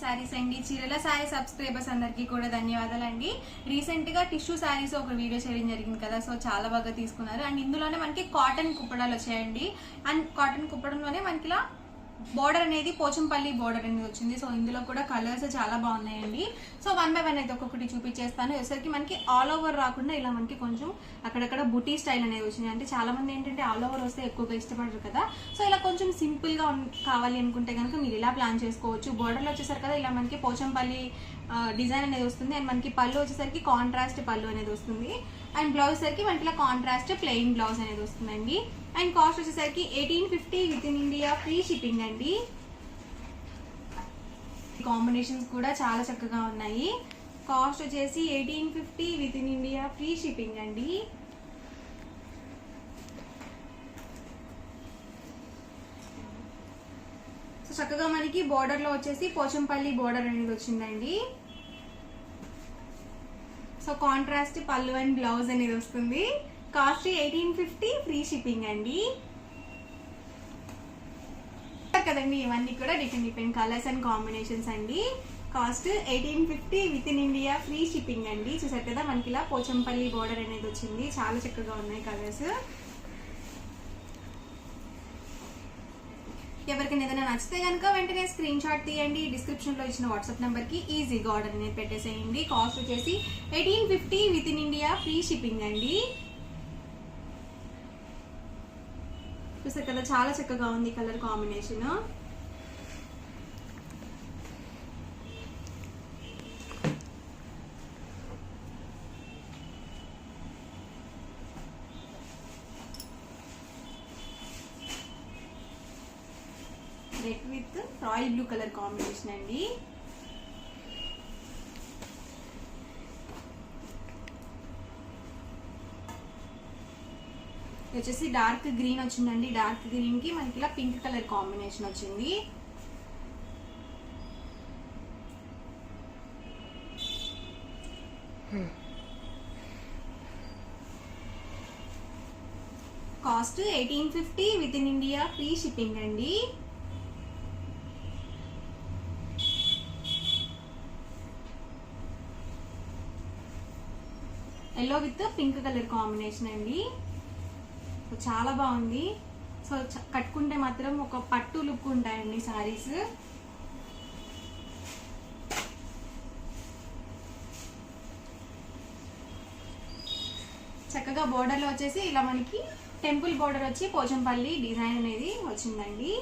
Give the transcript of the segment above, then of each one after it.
సారీస్ అండి. చీరల sorry subscribers అందరికీ కూడా ధన్యవాదాలండి. రీసెంట్ గా టిష్యూ సారీస్ ఒక వీడియో చేయడం జరిగింది కదా, సో చాలా బాగా తీసుకున్నారు. అండ్ ఇందులోనే మనకి కాటన్ కుప్పడాలు వచ్చాయండి. అండ్ కాటన్ కుప్పడంలోనే మనకి ఇలా బోర్డర్ అనేది పోచంపల్లి బోర్డర్ అనేది వచ్చింది. సో ఇందులో కూడా కలర్స్ చాలా బాగున్నాయండి. సో 1 by 1 అయితే ఒక్కొక్కటి చూపించేస్తాను. వచ్చేసరికి మనకి ఆల్ ఓవర్ రాకుండా ఇలా మనకి కొంచెం అక్కడక్కడ బుటీ స్టైల్ అనేది వచ్చింది. అంటే చాలా మంది ఏంటంటే ఆల్ ఓవర్ వస్తే ఎక్కువగా ఇష్టపడరు కదా, సో ఇలా కొంచెం సింపుల్ గా కావాలి అనుకుంటే కనుక మీరు ఇలా ప్లాన్ చేసుకోవచ్చు. బోర్డర్లో వచ్చేసరికి కదా ఇలా మనకి పోచంపల్లి డిజైన్ అనేది వస్తుంది. అండ్ మనకి పళ్ళు వచ్చేసరికి కాంట్రాస్ట్ పళ్ళు అనేది వస్తుంది. అండ్ బ్లౌజ్ సరికి మనకి ఇలా కాంట్రాస్ట్ ప్లెయిన్ బ్లౌజ్ అనేది వస్తుందండి. అండ్ కాస్ట్ వచ్చేసరికి 1850 within India, free shipping అండి. కాంబినేషన్స్ కూడా చాలా చక్కగా ఉన్నాయి. కాస్ట్ వచ్చేసి 1850 within India, free shipping అండి. సో చక్కగా మనకి బోర్డర్ లో వచ్చేసి పోచంపల్లి బోర్డర్ అనేది వచ్చిందండి. సో కాంట్రాస్ట్ పళ్ళు అండ్ బ్లౌజ్ అనేది వస్తుంది. కాస్ట్ 1850, ఫ్రీ షిప్పింగ్ అండి. కదండి, ఇవన్నీ కూడా డిఫరెంట్ కలర్స్ అండ్ కాంబినేషన్స్ అండి. Cost 1850 within India, free shipping అండి. చూసారు కదా మనకి ఇలా పోచంపల్లి బోర్డర్ అనేది వచ్చింది. చాలా చక్కగా ఉన్నాయి కలర్స్. ఎవరికైనా ఏదైనా నచ్చితే కనుక వెంటనే స్క్రీన్ షాట్ తీయండి. డిస్క్రిప్షన్ లో ఇచ్చిన వాట్సాప్ నెంబర్ కి ఈజీగా ఆర్డర్ అనేది పెట్టేసేయండి. కాస్ట్ వచ్చేసి 1850 within India, free shipping అండి. చూసారు కదా చాలా చక్కగా ఉంది colour combination. Red with royal blue colour combination అండి. వచ్చేసి డార్క్ గ్రీన్ వచ్చిందండి. డార్క్ గ్రీన్ కి మనకి ఇలా పింక్ కలర్ కాంబినేషన్ వచ్చింది. Cost 1850 within India, free shipping అండి. Yellow with pink colour combination అండి. చాలా బాగుంది. సో కట్టుకుంటే మాత్రం ఒక పట్టు లుక్ ఉంటాయండి సారీస్. చక్కగా బోర్డర్ లో వచ్చేసి ఇలా మనకి టెంపుల్ బోర్డర్ వచ్చి పోచంపల్లి డిజైన్ అనేది వచ్చిందండి.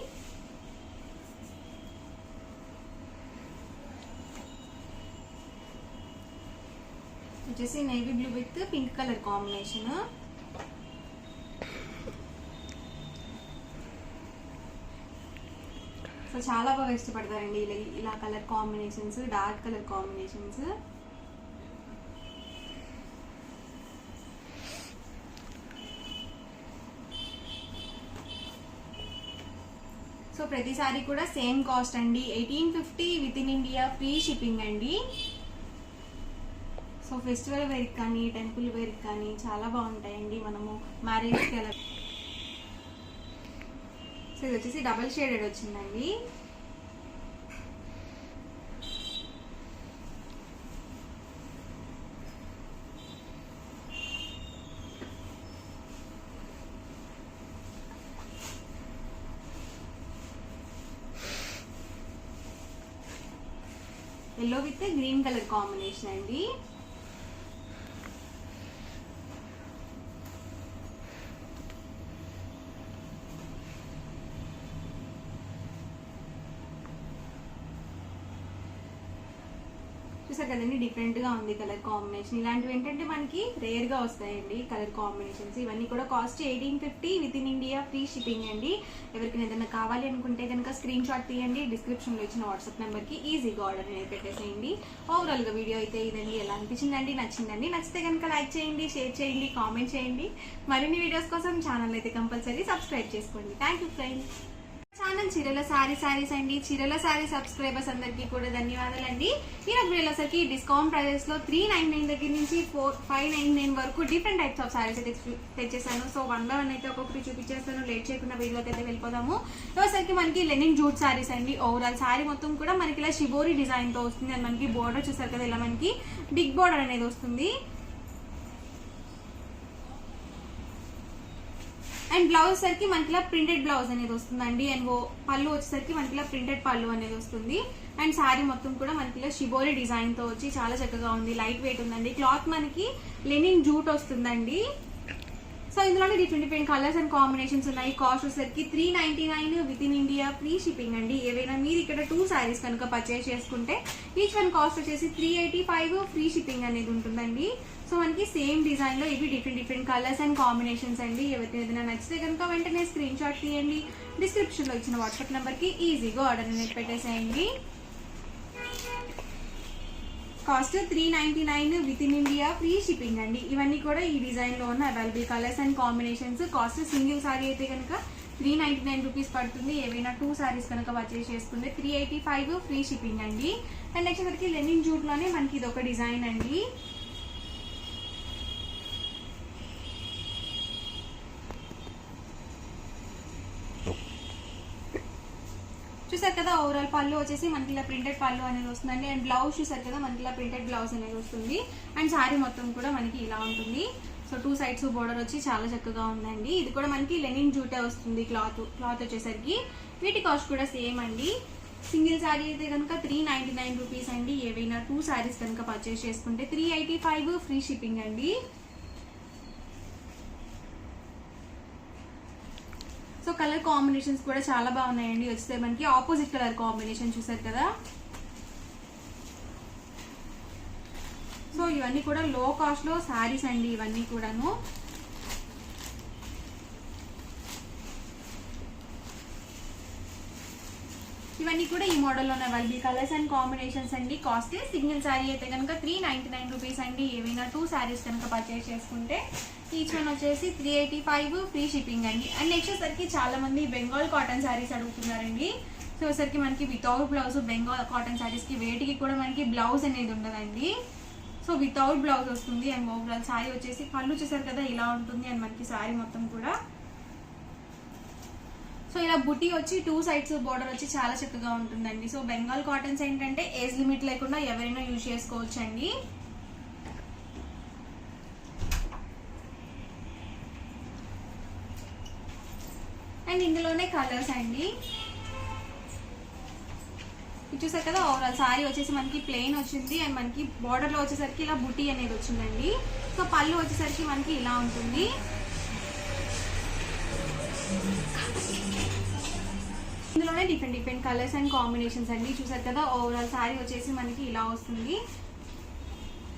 వచ్చేసి navy blue with pink colour combination. So చాలా బాగా ఇష్టపడతారండి ఇలా colour combinations, dark colour combinations. So ప్రతిసారి కూడా సేమ్ కాస్ట్ అండి, 1850 within India, free shipping అండి. సో ఫెస్టివల్ వేర్ కానీ టెంపుల్ వేర్ కానీ చాలా బాగుంటాయండి. మనము మ్యారేజ్కి అలా. సో ఇది వచ్చేసి డబల్ షేడెడ్ వచ్చిందండి. Yellow with green colour combination అండి. చూసారు కదండి, డిఫరెంట్ గా ఉంది కలర్ కాంబినేషన్. ఇలాంటివి ఏంటంటే మనకి రేర్ గా వస్తాయండి కలర్ కాంబినేషన్స్. ఇవన్నీ కూడా cost 1850 within India, free shipping అండి. ఎవరికైనా ఏదైనా కావాలి అనుకుంటే కనుక స్క్రీన్ షాట్ తీయండి. డిస్క్రిప్షన్ లో ఇచ్చిన వాట్సాప్ నెంబర్ కి ఈజీగా ఆర్డర్ అనేది పెట్టేసేయండి. ఓవరాల్ గా వీడియో అయితే ఇదండి. ఎలా అనిపించిందండి? నచ్చిందండి? నచ్చితే కనుక లైక్ చేయండి, షేర్ చేయండి, కామెంట్ చేయండి. మరిన్ని వీడియోస్ కోసం ఛానల్ అయితే కంపల్సరీ సబ్స్క్రైబ్ చేసుకోండి. Thank you friends. ఛానల్ చీరల సారీస్ అండి. చీరల సారీ సబ్స్క్రైబర్స్ అందరికీ కూడా ధన్యవాదాలండి. ఈరోజు వీళ్ళసరికి డిస్కౌంట్ ప్రైజెస్ లో 399 దగ్గర నుంచి 599 వరకు డిఫరెంట్ టైప్స్ ఆఫ్ సారీస్ అయితే తెచ్చేసాను. సో 1 by 1 అయితే ఒక్కొక్కటి చూపించేస్తాను. లేట్ చేయకుండా వీడియోకి అయితే వెళ్ళిపోదాము. ఇవసరికి మనకి లెనిన్ జూట్ సారీస్ అండి. ఓవరాల్ సారీ మొత్తం కూడా మనకి ఇలా షిబోరి డిజైన్ తో వస్తుంది. అండ్ మనకి బోర్డర్ చూసారు కదా, ఇలా మనకి బిగ్ బోర్డర్ అనేది వస్తుంది. అండ్ బ్లౌజ్ సరికి మనకి ఇలా ప్రింటెడ్ బ్లౌజ్ అనేది వస్తుందండి. అండ్ పళ్ళు వచ్చేసరికి మనకి ఇలా ప్రింటెడ్ పళ్ళు అనేది వస్తుంది. అండ్ సారీ మొత్తం కూడా మనకి ఇలా షిబోరి డిజైన్ తో వచ్చి చాలా చక్కగా ఉంది. లైట్ వెయిట్ ఉందండి. క్లాత్ మనకి లెనిన్ జూట్ వస్తుందండి. సో ఇందులోనే డిఫరెంట్ కలర్స్ అండ్ కాంబినేషన్స్ ఉన్నాయి. కాస్ట్ వచ్చేసరికి 399 with in India, free shipping అండి. ఏవైనా మీరు ఇక్కడ 2 సారీస్ కనుక పర్చేస్ చేసుకుంటే ఈచ్ వన్ కాస్ట్ వచ్చేసి 385, ఫ్రీ షిప్పింగ్ అనేది ఉంటుందండి. సో మనకి సేమ్ డిజైన్ లో ఇవి డిఫరెంట్ కలర్స్ అండ్ కాంబినేషన్స్ అండి. ఎవరికి ఏదైనా నచ్చితే కనుక వెంటనే స్క్రీన్ షాట్ తీయండి. డిస్క్రిప్షన్ లో ఇచ్చిన వాట్సాప్ నెంబర్ కి ఈజీగా ఆర్డర్ అనేది పెట్టేసేయండి. Cost 399 with in India, free shipping అండి. ఇవన్నీ కూడా ఈ డిజైన్ లో ఉన్న available colours and combinations. Cost single sorry అయితే కనుక 399 రూపీస్ పడుతుంది. ఏవైనా 2 సారీస్ కనుక పర్చేస్ చేసుకుంటే 385, ఫ్రీ షిప్పింగ్ అండి. అండ్ నెక్స్ట్ వచ్చరికి లెనిన్ జూట్ లోనే మనకి ఇది ఒక డిజైన్ అండి. చూసారు కదా, ఓవరాల్ పళ్ళు వచ్చేసి మనకి ఇలా ప్రింటెడ్ పళ్ళు అనేది వస్తుందండి. అండ్ బ్లౌజ్ చూసారు కదా, మనకి ఇలా ప్రింటెడ్ బ్లౌజ్ అనేది వస్తుంది. అండ్ సారీ మొత్తం కూడా మనకి ఇలా ఉంటుంది. సో 2 సైడ్స్ బోర్డర్ వచ్చి చాలా చక్కగా ఉందండి. ఇది కూడా మనకి లెనిన్ జూటే వస్తుంది. క్లాత్ వచ్చేసరికి వీటి కాస్ట్ కూడా సేమ్ అండి. సింగిల్ సారీ అయితే కనుక 399 రూపీస్ అండి. ఏవైనా 2 సారీస్ కనుక పర్చేస్ చేసుకుంటే 385, ఫ్రీ షిప్పింగ్ అండి. సో కలర్ కాంబినేషన్స్ కూడా చాలా బాగున్నాయండి. వస్తే మనకి ఆపోజిట్ కలర్ కాంబినేషన్ చూసారు కదా. సో ఇవన్నీ కూడా లో కాస్ట్ లో శారీస్ అండి. ఇవన్నీ కూడాను ఈ మోడల్లోనే అవైలబుల్ కలర్స్ అండ్ కాంబినేషన్స్ అండి. కాస్ట్ సింగిల్ శారీ అయితే కనుక 399 రూపీస్ అండి. ఏవైనా 2 శారీస్ కనుక పర్చేస్ చేసుకుంటే ఈచ్ వన్ వచ్చేసి 385, ఫ్రీ షిప్పింగ్ అండి. అండ్ నెక్స్ట్ వచ్చరికి చాలా మంది బెంగాల్ కాటన్ శారీస్ అడుగుతున్నారండి. సో వచ్చరికి మనకి without blouse Bengal cotton saris కి వేటికి కూడా మనకి బ్లౌజ్ అనేది ఉండదండి. సో వితౌట్ బ్లౌజ్ వస్తుంది. అండ్ ఓవరాల్ శారీ వచ్చేసి పళ్ళు చూసారు కదా, ఇలా ఉంటుంది. అండ్ మనకి శారీ మొత్తం కూడా సో ఇలా బుట్టి వచ్చి 2 సైడ్స్ బోర్డర్ వచ్చి చాలా చక్కగా ఉంటుందండి. సో బెంగాల్ కాటన్స్ ఏంటంటే ఏజ్ లిమిట్ లేకుండా ఎవరైనా యూజ్ చేసుకోవచ్చు అండి. అండ్ ఇందులోనే కలర్స్ అండి. చూసారు కదా, ఓవరాల్ సారీ వచ్చేసి మనకి ప్లెయిన్ వచ్చింది. అండ్ మనకి బార్డర్ లో వచ్చేసరికి ఇలా బుట్టి అనేది వచ్చిందండి. సో పళ్ళు వచ్చేసరికి మనకి ఇలా ఉంటుంది. ఇందులోనే డిఫరెంట్ కలర్స్ అండ్ కాంబినేషన్స్ అండి. చూసారు కదా, ఓవరాల్ సారీ వచ్చేసి మనకి ఇలా వస్తుంది.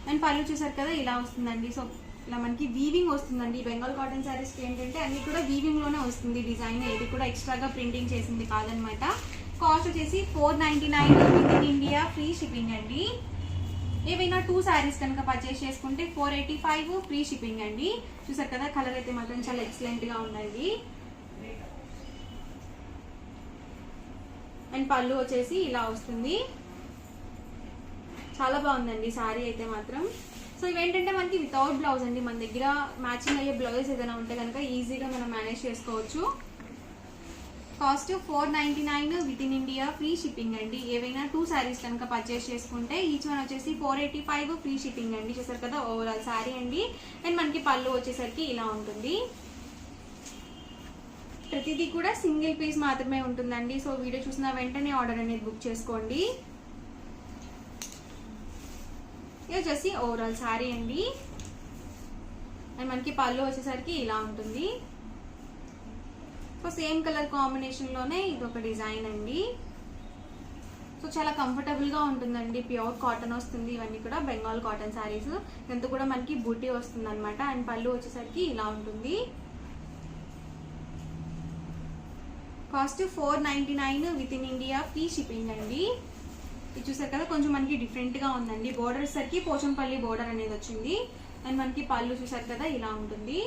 అండ్ పళ్ళు చూసారు కదా, ఇలా వస్తుందండి. సో ఇలా మనకి వీవింగ్ వస్తుందండి. బెంగాల్ కాటన్ శారీస్ ఏంటంటే అన్ని కూడా వీవింగ్ లోనే వస్తుంది డిజైన్. ఇది కూడా ఎక్స్ట్రాగా ప్రింటింగ్ చేసింది కాదనమాట. కాస్ట్ వచ్చేసి 499 with in India, free shipping అండి. ఏవైనా 2 సారీస్ కనుక పర్చేస్ చేసుకుంటే 485, ఫ్రీ షిప్పింగ్ అండి. చూసారు కదా, కలర్ అయితే మాత్రం చాలా ఎక్సలెంట్ గా ఉందండి. అండ్ పళ్ళు వచ్చేసి ఇలా వస్తుంది. చాలా బాగుందండి సారీ అయితే మాత్రం. సో ఇవేంటంటే మనకి వితౌట్ బ్లౌజ్ అండి. మన దగ్గర మ్యాచింగ్ అయ్యే బ్లౌజెస్ ఏదైనా ఉంటే కనుక ఈజీగా మనం మేనేజ్ చేసుకోవచ్చు. Cost 499 with in India, free shipping అండి. ఏవైనా 2 సారీస్ కనుక పర్చేస్ చేసుకుంటే ఈచ్ వన్ వచ్చేసి 485, ఫ్రీ షిప్పింగ్ అండి. చూసారు కదా, ఓవరాల్ సారీ అండి. అండ్ మనకి పళ్ళు వచ్చేసరికి ఇలా ఉంటుంది. ప్రతిదీ కూడా సింగిల్ పీస్ మాత్రమే ఉంటుందండి. సో వీడియో చూసిన వెంటనే ఆర్డర్ అనేది బుక్ చేసుకోండి. ఇది వచ్చేసి ఓవరాల్ సారీ అండి. అండ్ మనకి పళ్ళు వచ్చేసరికి ఇలా ఉంటుంది. సో సేమ్ కలర్ కాంబినేషన్ లోనే ఇది ఒక డిజైన్ అండి. సో చాలా కంఫర్టబుల్ గా ఉంటుందండి. ప్యూర్ కాటన్ వస్తుంది. ఇవన్నీ కూడా బెంగాల్ కాటన్ సారీస్. ఇదంతా కూడా మనకి బూటీ వస్తుంది అనమాట. అండ్ పళ్ళు వచ్చేసరికి ఇలా ఉంటుంది. Cost 499 with in India, free shipping అండి. ఇది చూసారు కదా, కొంచెం మనకి డిఫరెంట్ గా ఉందండి. బోర్డర్ సరికి పోచంపల్లి బోర్డర్ అనేది వచ్చింది. అండ్ మనకి పళ్ళు చూసారు కదా, ఇలా ఉంటుంది.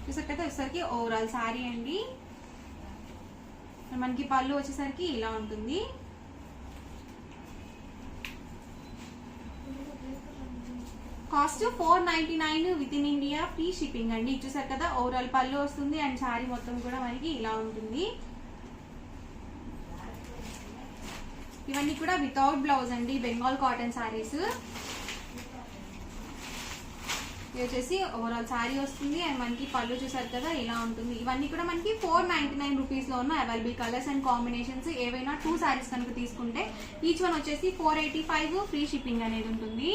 చూసారు కదా వచ్చేసరికి ఓవరాల్ శారీ అండి. మనకి పళ్ళు వచ్చేసరికి ఇలా ఉంటుంది. Cost 499 with in India, free shipping అండి. చూసారు కదా ఓవరాల్ పళ్ళు వస్తుంది అండ్ శారీ మొత్తం కూడా మనకి ఇలా ఉంటుంది. ఇవన్నీ కూడా వితౌట్ బ్లౌజ్ అండి, బెంగాల్ కాటన్ శారీస్. ఇది వచ్చేసి ఓవరాల్ శారీ వస్తుంది అండ్ మనకి పళ్ళు చూసారు కదా ఇలా ఉంటుంది. ఇవన్నీ కూడా మనకి 499 రూపీస్ లో ఉన్న అవైలబుల్ కలర్స్ అండ్ కాంబినేషన్స్. ఏవైనా 2 శారీస్ కనుక తీసుకుంటే ఈచ్ వన్ వచ్చేసి 485 ఫ్రీ షిప్పింగ్ అనేది ఉంటుంది.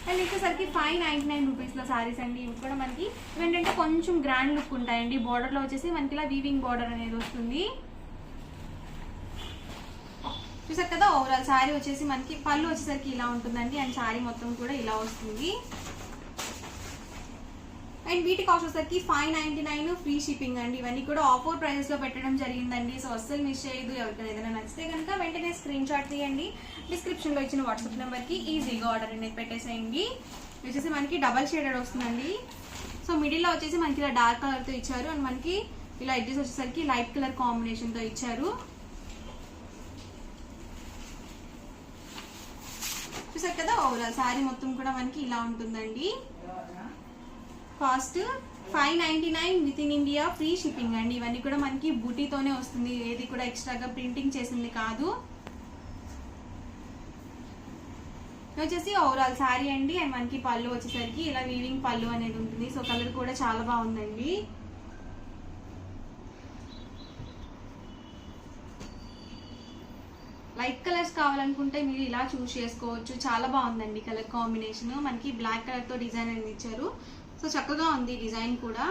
అండ్ వచ్చేసరికి 599 రూపీస్ లో శారీస్ అండి. ఇవి కూడా మనకి ఏంటంటే కొంచెం గ్రాండ్ లుక్ ఉంటాయండి. బార్డర్ లో వచ్చేసి మనకి ఇలా వీవింగ్ బార్డర్ అనేది వస్తుంది. చూసారు కదా ఓవరాల్ శారీ వచ్చేసి మనకి పళ్ళు వచ్చేసరికి ఇలా ఉంటుందండి అండ్ శారీ మొత్తం కూడా ఇలా వస్తుంది. అండ్ వీటి కాస్ట్ వచ్చేసరికి 599 ఫ్రీ షిప్పింగ్ అండి. ఇవన్నీ కూడా ఆఫర్ ప్రైజెస్ లో పెట్టడం జరిగిందండి. సో అస్సలు మిస్ చేయదు. ఎవరికైనా ఏదైనా నచ్చితే కనుక వెంటనే స్క్రీన్ షాట్ తీయండి. డిస్క్రిప్షన్ లో ఇచ్చిన వాట్సాప్ నెంబర్ కి ఈజీగా ఆర్డర్ అనేది పెట్టేసేయండి. వచ్చేసి మనకి డబల్ షేడెడ్ వస్తుందండి. సో మిడిల్ లో వచ్చేసి మనకి ఇలా డార్క్ కలర్ తో ఇచ్చారు అండ్ మనకి ఇలా ఎడ్జెస్ వచ్చేసరికి లైట్ కలర్ కాంబినేషన్ తో ఇచ్చారు. చూసారు కదా ఓవరాల్ శారీ మొత్తం కూడా మనకి ఇలా ఉంటుందండి. Cost 599 with in India, free shipping అండి. ఇవన్నీ కూడా మనకి బూటీతోనే వస్తుంది, ఏది కూడా ఎక్స్ట్రాగా ప్రింటింగ్ చేసింది కాదు. వచ్చేసి ఓవరాల్ శారీ అండి అండ్ మనకి పళ్ళు వచ్చేసరికి ఇలా వీవింగ్ పళ్ళు అనేది ఉంటుంది. సో కలర్ కూడా చాలా బాగుందండి. లైట్ కలర్స్ కావాలనుకుంటే మీరు ఇలా చూస్ చేసుకోవచ్చు. చాలా బాగుందండి కలర్ కాంబినేషన్. మనకి బ్లాక్ కలర్ తో డిజైన్ అనేది ఇచ్చారు. సో చక్కగా ఉంది డిజైన్ కూడా.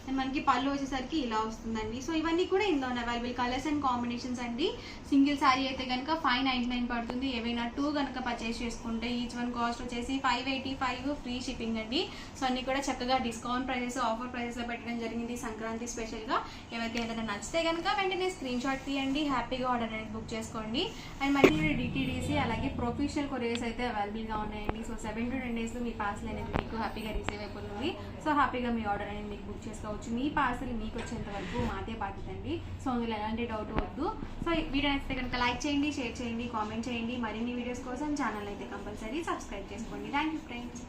అండ్ మనకి పళ్ళు వచ్చేసరికి ఇలా వస్తుందండి. సో ఇవన్నీ కూడా ఇందులో అవైలబుల్ కలర్స్ అండ్ కాంబినేషన్స్ అండి. సింగిల్ శారీ అయితే కనుక 599 పడుతుంది. ఏవైనా 2 కనుక పర్చేస్ చేసుకుంటే ఈచ్ వన్ కాస్ట్ వచ్చేసి 585 ఫ్రీ షిప్పింగ్ అండి. సో అన్ని కూడా చక్కగా డిస్కౌంట్ ప్రైజెస్, ఆఫర్ ప్రైజెస్ లో పెట్టడం జరిగింది సంక్రాంతి స్పెషల్ గా. ఎవరికి ఏదైనా నచ్చితే కనుక వెంటనే స్క్రీన్ షాట్ తీయండి, హ్యాపీగా ఆర్డర్ అనేది బుక్ చేసుకోండి. అండ్ మళ్ళీ డిటీడీసీ అలాగే ప్రొఫెషనల్ కొరియర్స్ అయితే అవైలబుల్ గా ఉన్నాయండి. సో 7 to 10 days లో మీ పార్సల్ అనేది మీకు హ్యాపీగా రిసీవ్ అయిపోతుంది. సో హ్యాపీగా మీ ఆర్డర్ అనేది మీకు బుక్ చేసుకోవచ్చు. మీ పార్సల్ మీకు వచ్చేంత వరకు మాదే బాధ్యత అండి. సో అందులో ఎలాంటి డౌట్ వద్దు. సో వీడియో నచ్చితే కనుక లైక్ చేయండి, షేర్ చేయండి, కామెంట్ చేయండి. మరిన్ని వీడియోస్ కోసం ఛానల్ అయితే కంపల్సరీ సబ్స్క్రైబ్ చేసుకోండి. Thank you friends.